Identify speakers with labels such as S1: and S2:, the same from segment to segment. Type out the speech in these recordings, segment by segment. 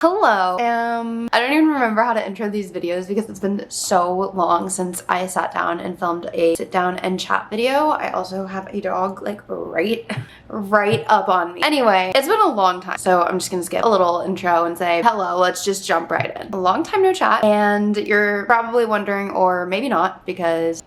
S1: Hello. I don't even remember how to intro these videos because it's been so long since I sat down and filmed a sit down and chat video. I also have a dog like right up on me. Anyway, it's been a long time, so I'm just gonna skip a little intro and say hello. Let's just jump right in. A long time no chat, and you're probably wondering, or maybe not, because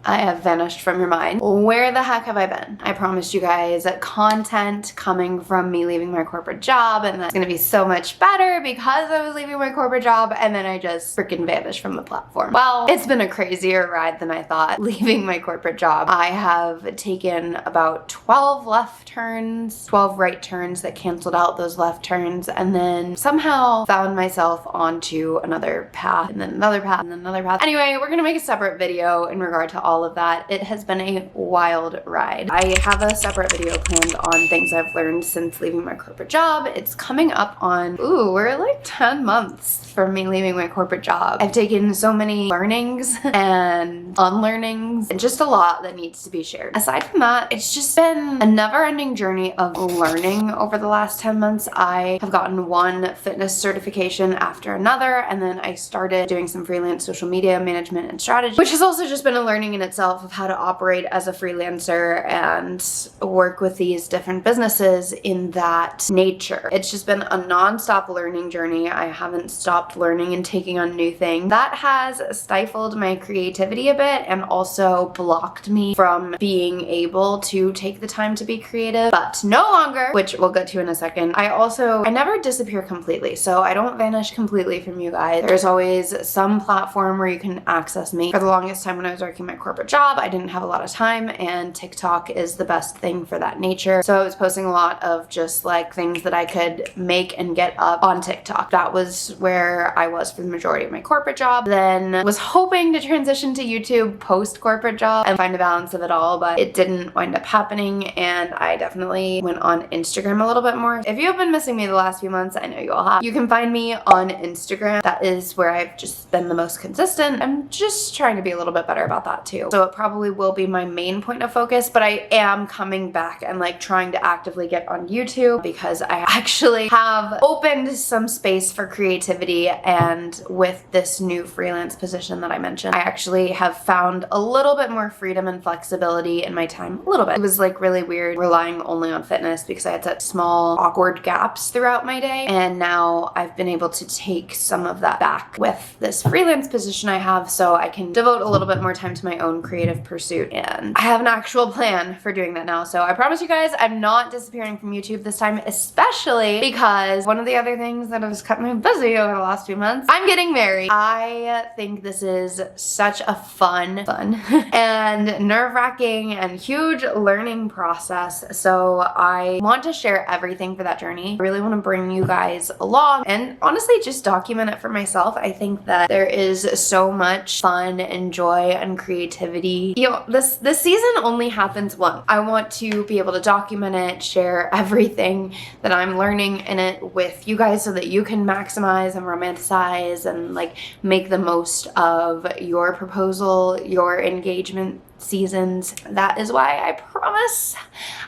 S1: I have vanished from your mind. Where the heck have I been? I promised you guys content coming from me leaving my corporate job, and that's gonna be so much better because I was leaving my corporate job, and then I just freaking vanished from the platform. Well, it's been a crazier ride than I thought leaving my corporate job. I have taken about 12 left turns, 12 right turns that canceled out those left turns, and then somehow found myself onto another path, and then another path, and then another path. Anyway, we're gonna make a separate video in regard to all of that. It has been a wild ride. I have a separate video planned on things I've learned since leaving my corporate job. It's coming up on, we're like 10 months from me leaving my corporate job. I've taken so many learnings and unlearnings and just a lot that needs to be shared. Aside from that, it's just been a never-ending journey of learning over the last 10 months. I have gotten one fitness certification after another, and then I started doing some freelance social media management and strategy, which has also just been a learning in itself of how to operate as a freelancer and work with these different businesses in that nature. It's just been a non-stop learning journey. I haven't stopped learning and taking on new things. That has stifled my creativity a bit and also blocked me from being able to take the time to be creative, but no longer, which we'll get to in a second. I never disappear completely, so I don't vanish completely from you guys. There's always some platform where you can access me. For the longest time when I was working my corporate job, I didn't have a lot of time, and TikTok is the best thing for that nature. So I was posting a lot of just like things that I could make and get up on TikTok. That was where I was for the majority of my corporate job. Then was hoping to transition to YouTube post corporate job and find a balance of it all, but it didn't wind up happening, and I definitely went on Instagram a little bit more. If you have been missing me the last few months, I know you all have. You can find me on Instagram. That is where I've just been the most consistent. I'm just trying to be a little bit better about that too. So it probably will be my main point of focus, but I am coming back and like trying to actively get on YouTube because I actually have opened some space for creativity, and with this new freelance position that I mentioned, I actually have found a little bit more freedom and flexibility in my time. A little bit. It was like really weird relying only on fitness because I had such small awkward gaps throughout my day, and now I've been able to take some of that back with this freelance position I have, so I can devote a little bit more time to my own creative pursuit, and I have an actual plan for doing that now. So I promise you guys I'm not disappearing from YouTube this time, especially because one of the other things that has kept me busy over the last few months, I'm getting married. I think this is such a fun and nerve-wracking and huge learning process, so I want to share everything for that journey. I really want to bring you guys along and honestly just document it for myself. I think that there is so much fun and joy and creativity. You know, this season only happens once. I want to be able to document it, share everything that I'm learning in it with you guys so that you can maximize and romanticize and like make the most of your proposal, your engagement seasons. That is why I promise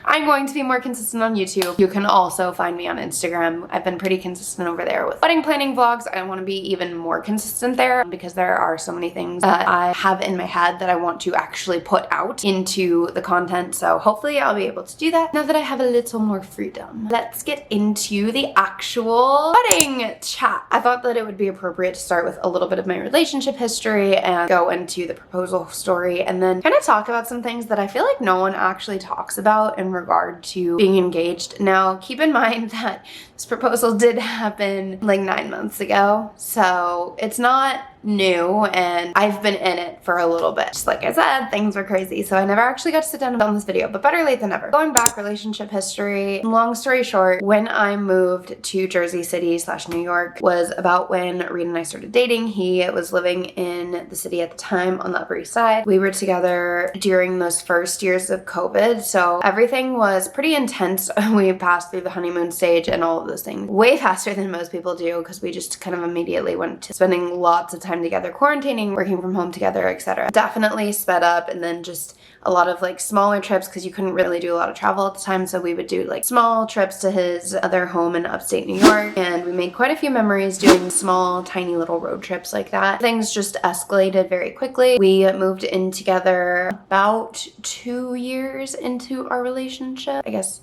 S1: I'm going to be more consistent on YouTube. You can also find me on Instagram. I've been pretty consistent over there with wedding planning vlogs. I want to be even more consistent there because there are so many things that I have in my head that I want to actually put out into the content. So hopefully I'll be able to do that now that I have a little more freedom. Let's get into the actual wedding chat. I thought that it would be appropriate to start with a little bit of my relationship history and go into the proposal story, and then kind of talk about some things that I feel like no one actually talks about in regard to being engaged. Now, keep in mind that this proposal did happen like 9 months ago, so it's not new, and I've been in it for a little bit. Just like I said, things were crazy, so I never actually got to sit down and film this video, but better late than never. Going back, relationship history, long story short, when I moved to Jersey City / New York was about when Reed and I started dating. He was living in the city at the time on the Upper East Side. We were together during those first years of COVID, so everything was pretty intense. We passed through the honeymoon stage and all of those things way faster than most people do because we just kind of immediately went to spending lots of time together, quarantining, working from home together, etc. Definitely sped up, and then just a lot of like smaller trips because you couldn't really do a lot of travel at the time. So we would do like small trips to his other home in upstate New York. And we made quite a few memories doing small, tiny little road trips like that. Things just escalated very quickly. We moved in together about 2 years into our relationship. I guess,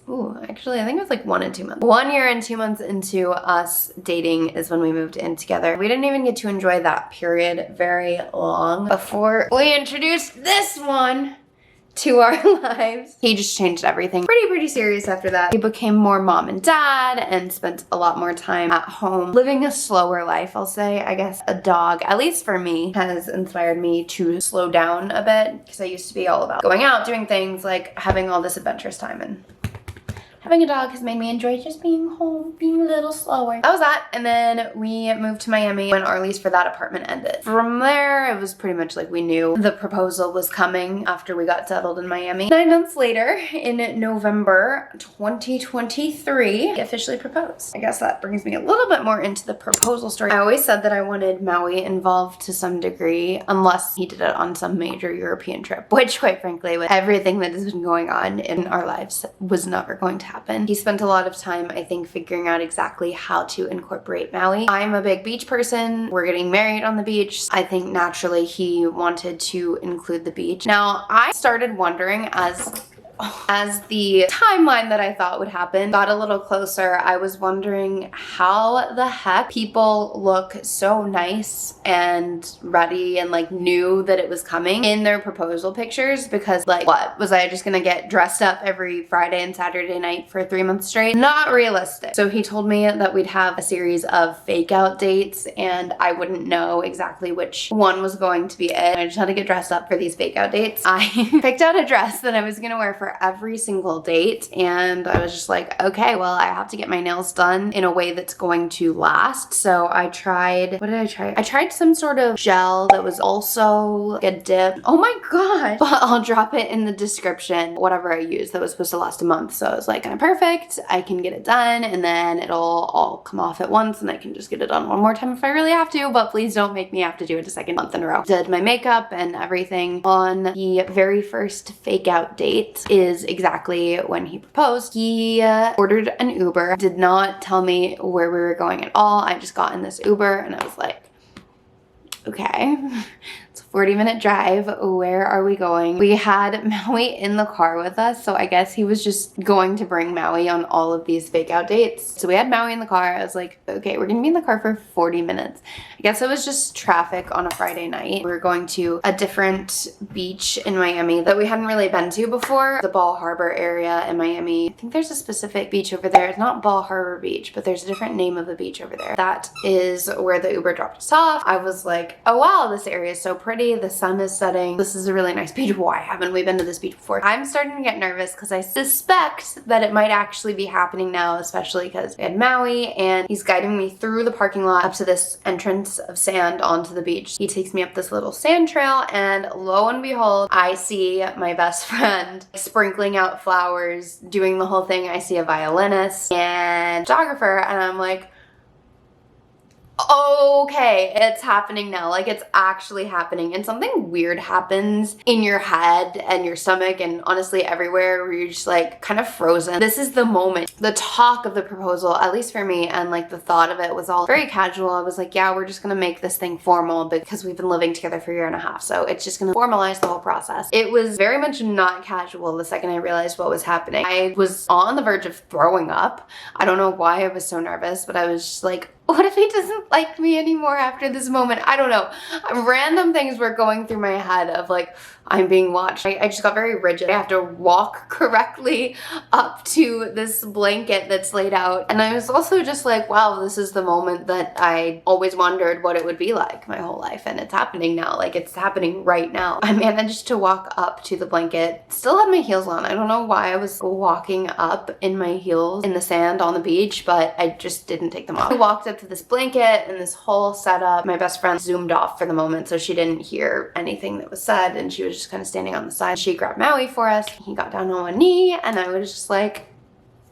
S1: actually, I think it was like 1 and 2 months. 1 year and 2 months into us dating is when we moved in together. We didn't even get to enjoy that period very long before we introduced this one to our lives. He just changed everything. Pretty serious after that. He became more mom and dad and spent a lot more time at home, living a slower life, I'll say. I guess a dog, at least for me, has inspired me to slow down a bit because I used to be all about going out, doing things, like having all this adventurous time, and having a dog has made me enjoy just being home, being a little slower. That was that, and then we moved to Miami when our lease for that apartment ended. From there, it was pretty much like we knew the proposal was coming after we got settled in Miami. 9 months later, in November 2023, he officially proposed. I guess that brings me a little bit more into the proposal story. I always said that I wanted Maui involved to some degree, unless he did it on some major European trip, which quite frankly, with everything that has been going on in our lives, was never going to happen. He spent a lot of time, I think, figuring out exactly how to incorporate Maui. I'm a big beach person. We're getting married on the beach. I think naturally he wanted to include the beach. Now, I started wondering as the timeline that I thought would happen got a little closer, I was wondering how the heck people look so nice and ready and like knew that it was coming in their proposal pictures, because like, what? Was I just gonna get dressed up every Friday and Saturday night for 3 months straight? Not realistic. So he told me that we'd have a series of fake out dates and I wouldn't know exactly which one was going to be it. I just had to get dressed up for these fake out dates. I picked out a dress that I was gonna wear for every single date, and I was just like, okay, well, I have to get my nails done in a way that's going to last. So I tried, what did I try? I tried some sort of gel that was also like a dip. Oh my god. But I'll drop it in the description, whatever I used that was supposed to last a month. So I was like, kind of perfect. I can get it done and then it'll all come off at once and I can just get it done one more time if I really have to, but please don't make me have to do it a second month in a row. Did my makeup and everything. On the very first fake out date is exactly when he proposed. He ordered an Uber, did not tell me where we were going at all. I just got in this Uber and I was like, okay, it's a 40-minute drive. Where are we going? We had Maui in the car with us, so I guess he was just going to bring Maui on all of these fake out dates. So we had Maui in the car. I was like, okay, we're gonna be in the car for 40 minutes. I guess it was just traffic on a Friday night. We were going to a different beach in Miami that we hadn't really been to before. The Bal Harbour area in Miami. I think there's a specific beach over there. It's not Bal Harbour Beach, but there's a different name of the beach over there. That is where the Uber dropped us off. I was like, oh wow, this area is so pretty. The sun is setting. This is a really nice beach. Why haven't we been to this beach before? I'm starting to get nervous because I suspect that it might actually be happening now, especially because we had Maui and he's guiding me through the parking lot up to this entrance of sand onto the beach. He takes me up this little sand trail and lo and behold, I see my best friend sprinkling out flowers, doing the whole thing. I see a violinist and photographer and I'm like, okay, it's happening now. Like, it's actually happening. And something weird happens in your head and your stomach and honestly everywhere where you're just like kind of frozen. This is the moment. The talk of the proposal, at least for me, and like the thought of it was all very casual. I was like, yeah, we're just gonna make this thing formal because we've been living together for a year and a half. So it's just gonna formalize the whole process. It was very much not casual the second I realized what was happening. I was on the verge of throwing up. I don't know why I was so nervous, but I was just like, what if he doesn't like me anymore after this moment? I don't know. Random things were going through my head of like, I'm being watched. I just got very rigid. I have to walk correctly up to this blanket that's laid out. And I was also just like, wow, this is the moment that I always wondered what it would be like my whole life. And it's happening now. Like, it's happening right now. I managed to walk up to the blanket, still had my heels on. I don't know why I was walking up in my heels in the sand on the beach, but I just didn't take them off. I walked up to this blanket and this whole setup. My best friend zoomed off for the moment, so she didn't hear anything that was said, and she was just kind of standing on the side. She grabbed Maui for us. He got down on one knee and I was just like,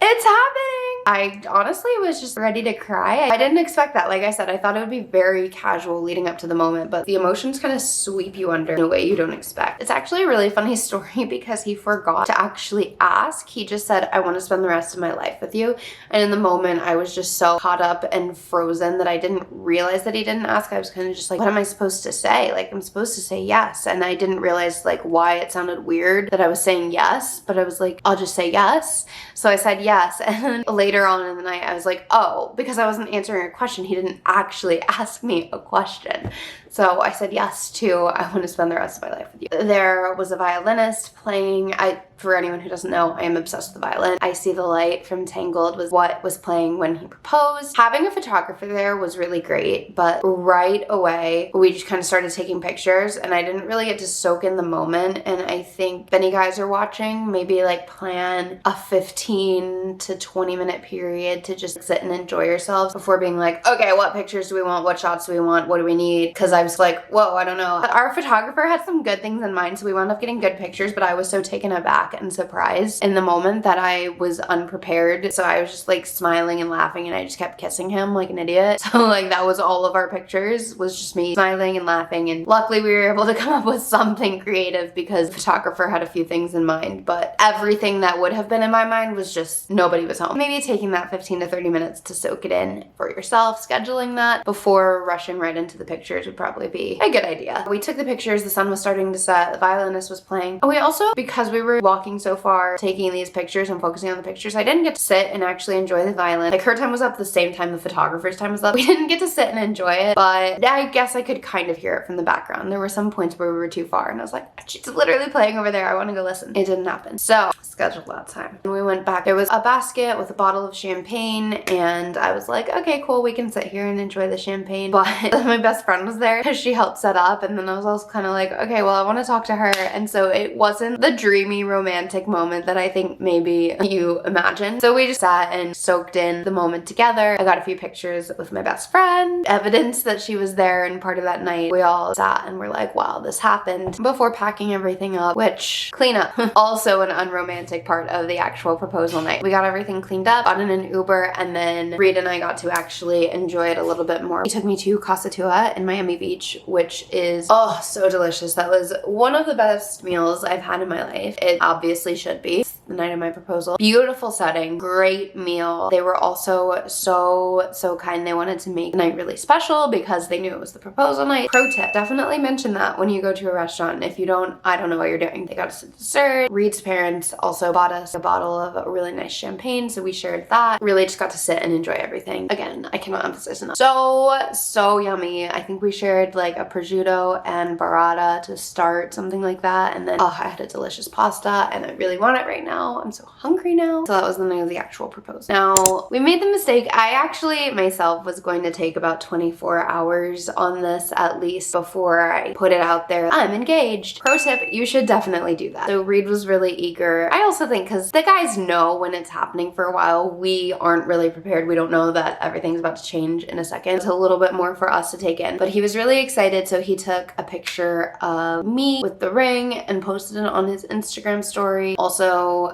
S1: it's happening. I honestly was just ready to cry. I didn't expect that. Like I said, I thought it would be very casual leading up to the moment, but the emotions kind of sweep you under in a way you don't expect. It's actually a really funny story because he forgot to actually ask. He just said, I want to spend the rest of my life with you. And in the moment, I was just so caught up and frozen that I didn't realize that he didn't ask. I was kind of just like, what am I supposed to say? Like, I'm supposed to say yes. And I didn't realize like why it sounded weird that I was saying yes, but I was like, I'll just say yes. So I said yes. And then later on in the night, I was like, oh, because I wasn't answering a question, he didn't actually ask me a question. So I said yes to, I want to spend the rest of my life with you. There was a violinist playing. For anyone who doesn't know, I am obsessed with the violin. I See the Light from Tangled was what was playing when he proposed. Having a photographer there was really great, but right away, we just kind of started taking pictures and I didn't really get to soak in the moment. And I think if any guys are watching, maybe like plan a 15 to 20 minute period to just sit and enjoy yourselves before being like, okay, what pictures do we want? What shots do we want? What do we need? Because I was like, whoa, I don't know. Our photographer had some good things in mind, so we wound up getting good pictures, but I was so taken aback and surprised in the moment that I was unprepared. So I was just like smiling and laughing and I just kept kissing him like an idiot. So like that was all of our pictures, was just me smiling and laughing. And luckily we were able to come up with something creative because the photographer had a few things in mind, but everything that would have been in my mind was just nobody was home. Maybe taking that 15 to 30 minutes to soak it in for yourself, scheduling that before rushing right into the pictures would probably be a good idea. We took the pictures, the sun was starting to set, the violinist was playing. And we also, because we were walking so far, taking these pictures and focusing on the pictures, I didn't get to sit and actually enjoy the violin. Like her time was up the same time the photographer's time was up. We didn't get to sit and enjoy it, but I guess I could kind of hear it from the background. There were some points where we were too far and I was like, she's literally playing over there. I want to go listen. It didn't happen. So scheduled that time. When we went back, there was a basket with a bottle of champagne and I was like, okay, cool. We can sit here and enjoy the champagne. But my best friend was there because she helped set up. And then I was also kind of like, okay, well, I want to talk to her. And so it wasn't the dreamy romantic moment that I think maybe you imagine. So we just sat and soaked in the moment together. I got a few pictures with my best friend, evidence that she was there and part of that night. We all sat and were like, wow, this happened before packing everything up, which cleanup, also an unromantic part of the actual proposal night. We got everything cleaned up, got in an Uber, and then Reed and I got to actually enjoy it a little bit more. He took me to Casa Tua in Miami Beach, which is, oh, so delicious. That was one of the best meals I've had in my life. It obviously should be. The night of my proposal. Beautiful setting, great meal. They were also so kind. They wanted to make the night really special because they knew it was the proposal night. Pro tip, definitely mention that when you go to a restaurant. If you don't, I don't know what you're doing. They got us a dessert. Reed's parents also bought us a bottle of a really nice champagne, so we shared that. Really just got to sit and enjoy everything. Again, I cannot emphasize enough. So yummy. I think we shared like a prosciutto and burrata to start, something like that. And then, oh, I had a delicious pasta and I really want it right now. I'm so hungry now. So that was the night of the actual proposal. Now, we made the mistake. I actually myself was going to take about 24 hours on this at least before I put it out there. I'm engaged. Pro tip, you should definitely do that. So Reed was really eager. I also think because the guys know when it's happening for a while, we aren't really prepared. We don't know that everything's about to change in a second. It's a little bit more for us to take in. But he was really excited, so he took a picture of me with the ring and posted it on his Instagram story. Also,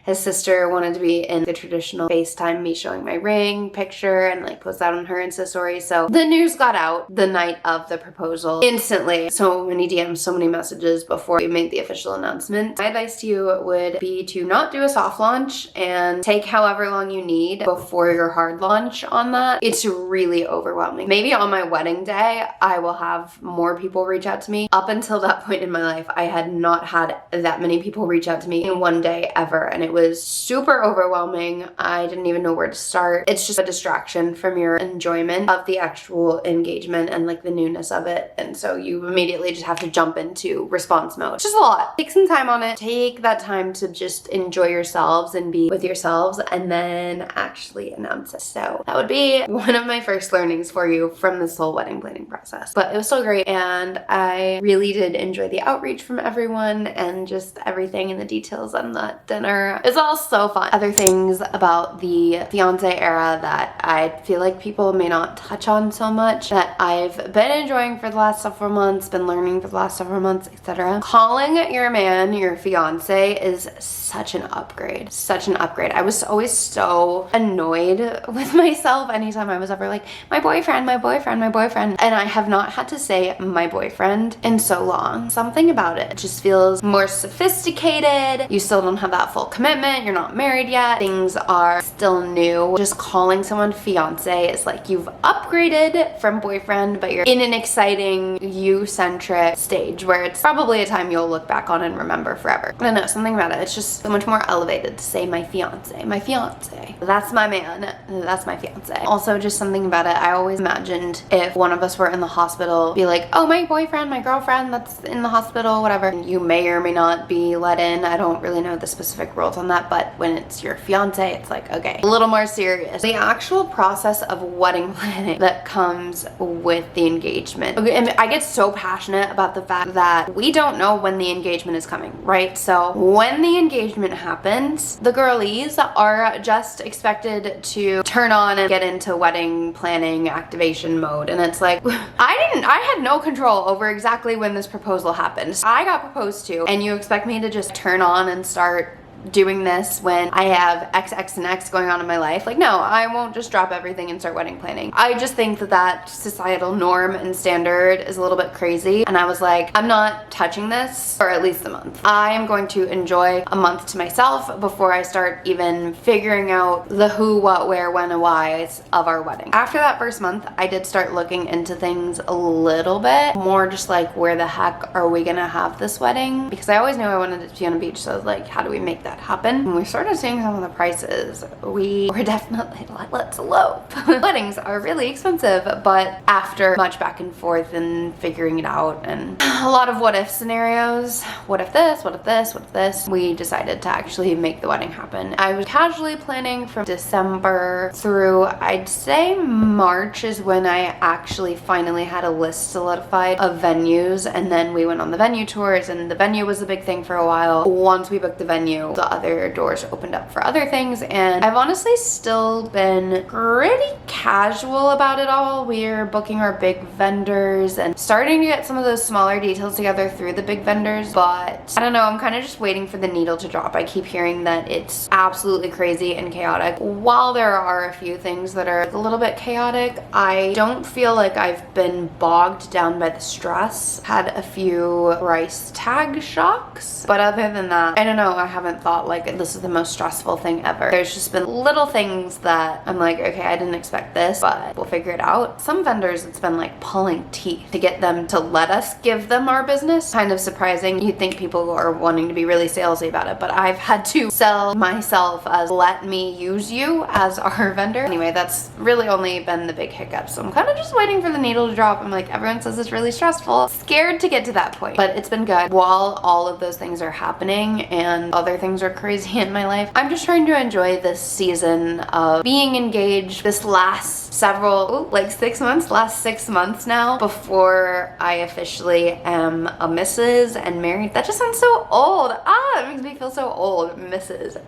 S1: his sister wanted to be in the traditional FaceTime me showing my ring picture and like post that on her Insta story. So the news got out the night of the proposal instantly. So many DMs, so many messages before we made the official announcement. My advice to you would be to not do a soft launch and take however long you need before your hard launch on that. It's really overwhelming. Maybe on my wedding day, I will have more people reach out to me. Up until that point in my life, I had not had that many people reach out to me in one day ever. And it was super overwhelming. I didn't even know where to start. It's just a distraction from your enjoyment of the actual engagement and like the newness of it. And so you immediately just have to jump into response mode. It's just a lot. Take some time on it. Take that time to just enjoy yourselves and be with yourselves and then actually announce it. So that would be one of my first learnings for you from this whole wedding planning process. But it was so great and I really did enjoy the outreach from everyone and just everything and the details on that dinner. It's all so fun. Other things about the fiance era that I feel like people may not touch on so much that I've been enjoying for the last several months, been learning for the last several months, etc. Calling your man your fiance is such an upgrade. Such an upgrade. I was always so annoyed with myself anytime I was ever like, my boyfriend, my boyfriend, my boyfriend. And I have not had to say my boyfriend in so long. Something about it just feels more sophisticated. You still don't have that full commitment. You're not married yet. Things are still new. Just calling someone fiance is like you've upgraded from boyfriend, but you're in an exciting you-centric stage where it's probably a time you'll look back on and remember forever. I don't know, something about it. It's just so much more elevated to say my fiance. My fiance. That's my man. That's my fiance. Also, just something about it. I always imagined if one of us were in the hospital, be like, oh, my boyfriend, my girlfriend that's in the hospital, whatever. You may or may not be let in. I don't really know the specific rules on that, but when it's your fiance, it's like, okay, a little more serious. The actual process of wedding planning that comes with the engagement. Okay, and I get so passionate about the fact that we don't know when the engagement is coming, right? So when the engagement happens, the girlies are just expected to turn on and get into wedding planning activation mode. And it's like, I had no control over exactly when this proposal happened. I got proposed to, and you expect me to just turn on and start doing this when I have X, X, and X going on in my life. Like, no, I won't just drop everything and start wedding planning. I just think that that societal norm and standard is a little bit crazy. And I was like, I'm not touching this for at least a month. I am going to enjoy a month to myself before I start even figuring out the who, what, where, when, and whys of our wedding. After that first month, I did start looking into things a little bit more, just like, where the heck are we gonna have this wedding? Because I always knew I wanted it to be on a beach, so I was like, how do we make that happen? When we started seeing some of the prices, we were definitely like, let's elope. Weddings are really expensive, but after much back and forth and figuring it out and a lot of what if scenarios, what if this, what if this, what if this, we decided to actually make the wedding happen. I was casually planning from December through, I'd say March is when I actually finally had a list solidified of venues, and then we went on the venue tours, and the venue was a big thing for a while. Once we booked the venue, the other doors opened up for other things, and I've honestly still been pretty casual about it all. We're booking our big vendors and starting to get some of those smaller details together through the big vendors, but I don't know, I'm kind of just waiting for the needle to drop. I keep hearing that it's absolutely crazy and chaotic. While there are a few things that are a little bit chaotic, I don't feel like I've been bogged down by the stress. Had a few price tag shocks, but other than that, I don't know, I haven't thought like this is the most stressful thing ever. There's just been little things that I'm like, okay, I didn't expect this, but we'll figure it out. Some vendors, it's been like pulling teeth to get them to let us give them our business. Kind of surprising. You'd think people are wanting to be really salesy about it, but I've had to sell myself as let me use you as our vendor. Anyway, that's really only been the big hiccup. So I'm kind of just waiting for the needle to drop. I'm like, everyone says it's really stressful. Scared to get to that point, but it's been good. While all of those things are happening and other things are crazy in my life, I'm just trying to enjoy this season of being engaged this last several, like 6 months, last 6 months now before I officially am a Mrs. and married. That just sounds so old. It makes me feel so old. Mrs.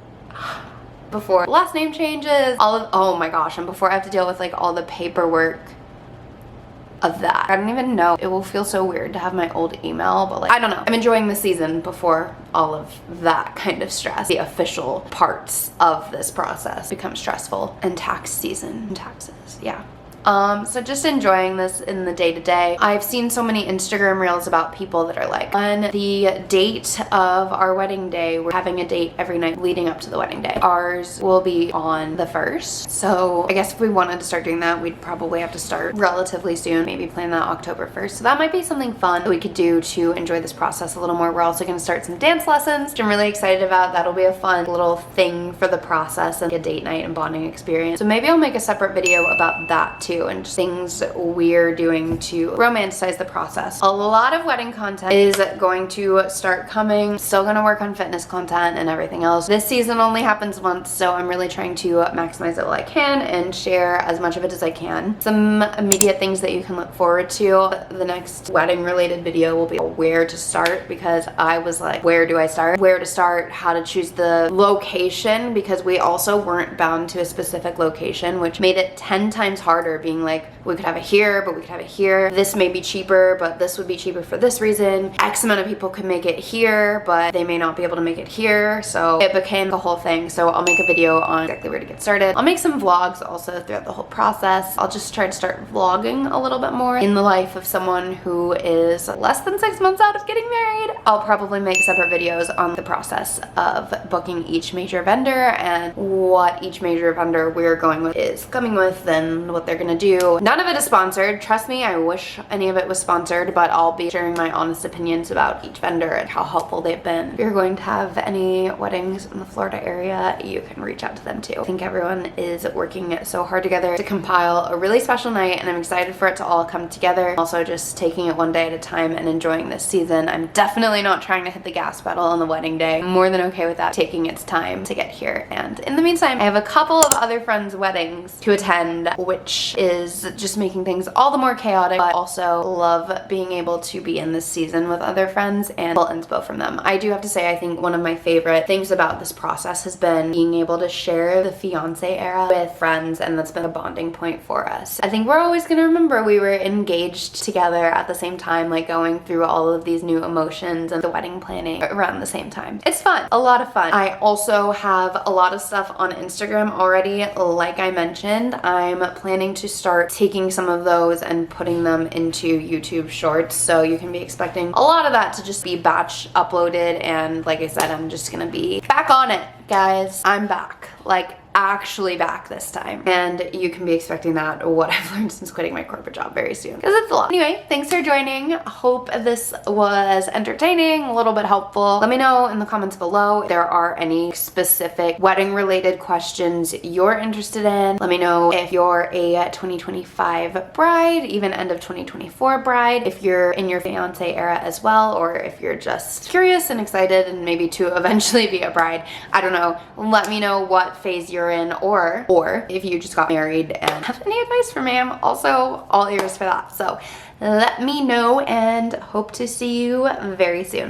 S1: Before last name changes, oh my gosh, and before I have to deal with like all the paperwork of that. I don't even know. It will feel so weird to have my old email, but like, I don't know. I'm enjoying the season before all of that kind of stress. The official parts of this process become stressful, and tax season and taxes, yeah. So just enjoying this in the day-to-day. I've seen so many Instagram reels about people that are like, on the date of our wedding day, we're having a date every night leading up to the wedding day. Ours will be on the 1st. So I guess if we wanted to start doing that, we'd probably have to start relatively soon, maybe plan that October 1st. So that might be something fun that we could do to enjoy this process a little more. We're also gonna start some dance lessons, which I'm really excited about. That'll be a fun little thing for the process and a date night and bonding experience. So maybe I'll make a separate video about that too. to and just things we're doing to romanticize the process. A lot of wedding content is going to start coming. Still gonna work on fitness content and everything else. This season only happens once, so I'm really trying to maximize it while I can and share as much of it as I can. Some immediate things that you can look forward to. The next wedding related video will be where to start, because I was like, where do I start? Where to start, how to choose the location, because we also weren't bound to a specific location, which made it 10 times harder, being like, we could have it here, but we could have it here. This may be cheaper, but this would be cheaper for this reason. X amount of people could make it here, but they may not be able to make it here. So it became the whole thing. So I'll make a video on exactly where to get started. I'll make some vlogs also throughout the whole process. I'll just try to start vlogging a little bit more in the life of someone who is less than 6 months out of getting married. I'll probably make separate videos on the process of booking each major vendor and what each major vendor we're going with is coming with and what they're gonna do. None of it is sponsored. Trust me, I wish any of it was sponsored, but I'll be sharing my honest opinions about each vendor and how helpful they've been. If you're going to have any weddings in the Florida area, you can reach out to them too. I think everyone is working so hard together to compile a really special night, and I'm excited for it to all come together. Also just taking it one day at a time and enjoying this season. I'm definitely not trying to hit the gas pedal on the wedding day. I'm more than okay with that taking its time to get here. And in the meantime, I have a couple of other friends' weddings to attend, which is just making things all the more chaotic, but also love being able to be in this season with other friends and pull inspo from them. I do have to say, I think one of my favorite things about this process has been being able to share the fiance era with friends, and that's been a bonding point for us. I think we're always gonna remember we were engaged together at the same time, like going through all of these new emotions and the wedding planning around the same time. It's fun, a lot of fun. I also have a lot of stuff on Instagram already. Like I mentioned, I'm planning to start taking some of those and putting them into YouTube Shorts, so you can be expecting a lot of that to just be batch uploaded. And like I said, I'm just gonna be back on it, guys. I'm back, like actually back this time, and you can be expecting that, what I've learned since quitting my corporate job, very soon, because it's a lot. Anyway, thanks for joining. Hope this was entertaining, a little bit helpful. Let me know in the comments below if there are any specific wedding related questions you're interested in. Let me know if you're a 2025 bride, even end of 2024 bride, if you're in your fiance era as well, or if you're just curious and excited and maybe to eventually be a bride. I don't know. Let me know what phase you're in, or if you just got married and have any advice for me. I'm also all ears for that. So let me know, and hope to see you very soon.